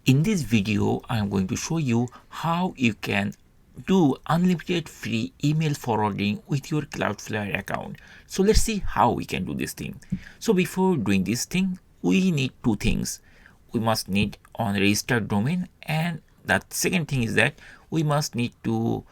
In this video, I am going to show you how you can do unlimited free email forwarding with your Cloudflare account. So let's see how we can do this thing. So before doing this thing, we need two things. We must need on registered domain, and the second thing is that we must need to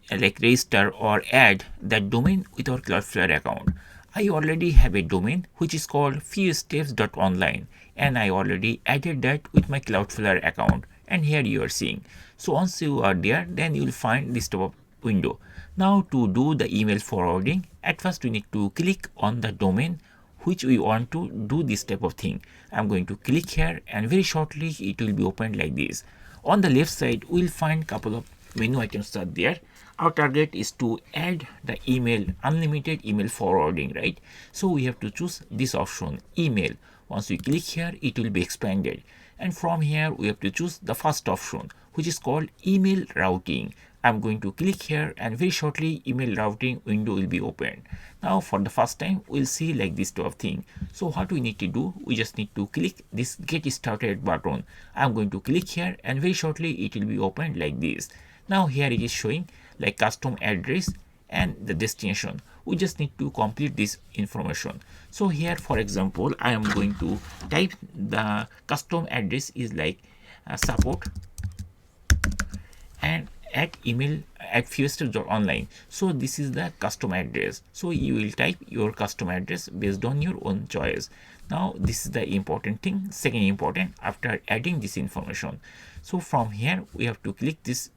register or add that domain with our Cloudflare account. I already have a domain which is called fewsteps.online, and I already added that with my Cloudflare account, and here you are seeing. So once you are there, then you will find this type of window. Now to do the email forwarding, at first we need to click on the domain which we want to do this type of thing. I'm going to click here, and very shortly it will be opened like this. On the left side, we'll find couple of menu items are there. Our target is to add the email, unlimited email forwarding, right? So we have to choose this option, email. Once we click here, it will be expanded. And from here, we have to choose the first option, which is called email routing. I'm going to click here, and very shortly email routing window will be opened. Now for the first time, we'll see like this type of thing. So what we need to do, we just need to click this get started button. I'm going to click here, and very shortly it will be opened like this. Now here it is showing like custom address and the destination. We just need to complete this information. So here, for example, I am going to type the custom address is like support and at email at fewsteps.online. So this is the custom address. So you will type your custom address based on your own choice. Now this is the important thing. Second important, after adding this information, so from here we have to click this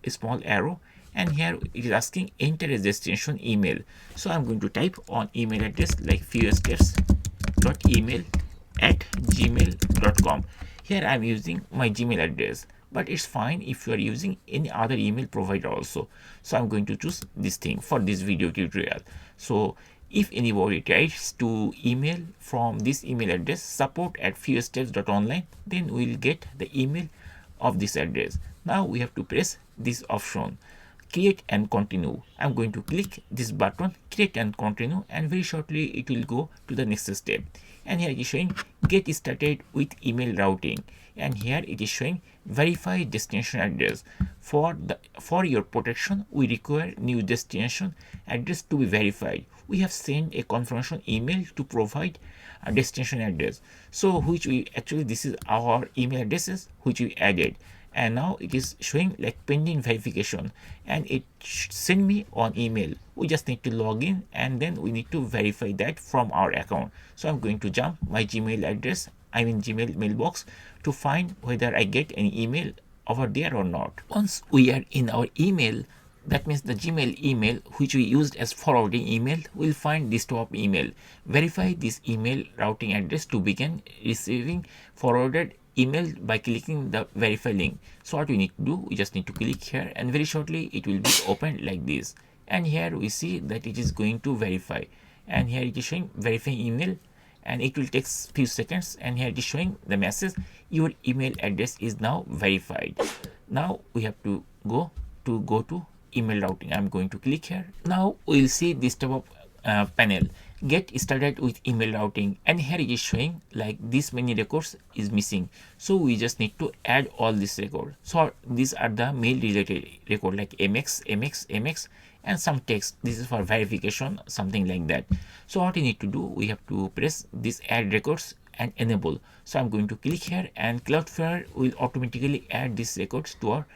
small arrow, and here it is asking enter a destination email. So I'm going to type on email address like fewsteps.email@gmail.com. Here I'm using my Gmail address, but it's fine if you are using any other email provider also. So I'm going to choose this thing for this video tutorial. So if anybody tries to email from this email address support@fewsteps.online, then we'll get the email of this address. Now we have to press this option, create and continue. I'm going to click this button, create and continue, and very shortly it will go to the next step. And here it is showing get started with email routing, and here it is showing verify destination address. For your protection, we require new destination address to be verified. We have sent a confirmation email to provide a destination address, so which we actually, this is our email addresses which we added, and now it is showing like pending verification, and it send me on email. We just need to log in, and then we need to verify that from our account. So I'm going to jump my Gmail address, I mean Gmail mailbox, to find whether I get any email over there or not. Once we are in our email, that means the Gmail email which we used as forwarding email, will find this top email. Verify this email routing address to begin receiving forwarded email by clicking the verify link. So what we need to do, we just need to click here, and very shortly it will be opened like this. And here we see that it is going to verify, and here it is showing verify email, and it will take few seconds, and here it is showing the message your email address is now verified. Now we have to go to email routing. I'm going to click here. Now we'll see this type of panel, get started with email routing, and here it is showing like this many records is missing. So we just need to add all this record. So these are the mail related record like mx, and some text. This is for verification, something like that. So what you need to do, we have to press this add records and enable. So I'm going to click here, and Cloudflare will automatically add these records to our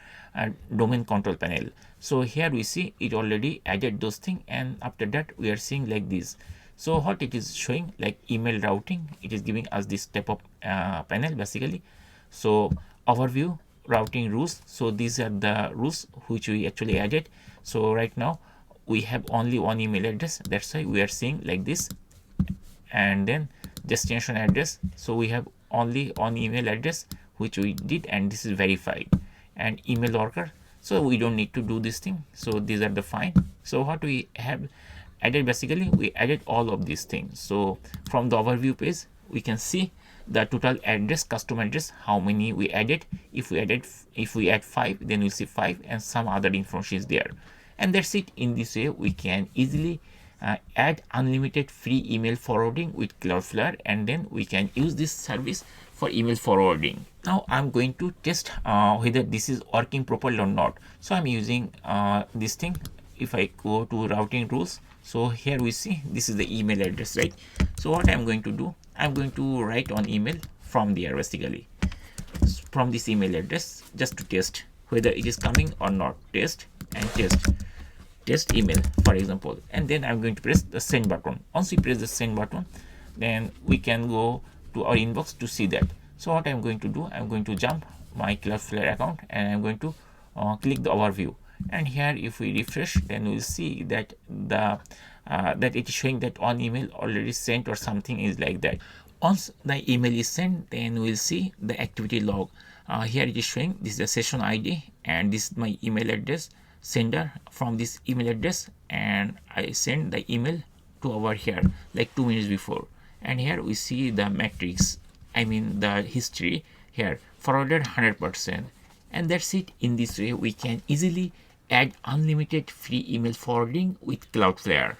domain control panel. So here we see it already added those things, and after that we are seeing like this. So what it is showing like email routing, it is giving us this type of panel basically. So overview, routing rules. So these are the rules which we actually added. So right now we have only one email address, that's why we are seeing like this. And then destination address, so we have only one email address which we did, and this is verified. And email worker, so we don't need to do this thing. So these are the fine. So what we have added, basically we added all of these things. So from the overview page we can see the total address, custom address, how many we added. If we add 5, then we'll see 5, and some other information is there. And that's it. In this way we can easily add unlimited free email forwarding with Cloudflare, and then we can use this service for email forwarding. Now I'm going to test whether this is working properly or not. So I'm using this thing. If I go to routing rules, so here we see this is the email address, right? So what I'm going to do, I'm going to write on email from there, basically from this email address, just to test whether it is coming or not. Test and test email, for example, and then I'm going to press the send button. Once we press the send button, then we can go to our inbox to see that. So what I'm going to do, I'm going to jump my Cloudflare account and I'm going to click the overview, and here if we refresh, then we'll see that that it is showing that one email already sent or something is like that. Once the email is sent, then we'll see the activity log. Here it is showing this is the session ID and this is my email address, sender from this email address, and I send the email to over here like 2 minutes before. And here we see the matrix, I mean the history here, forwarded 100%. And that's it. In this way we can easily add unlimited free email forwarding with Cloudflare.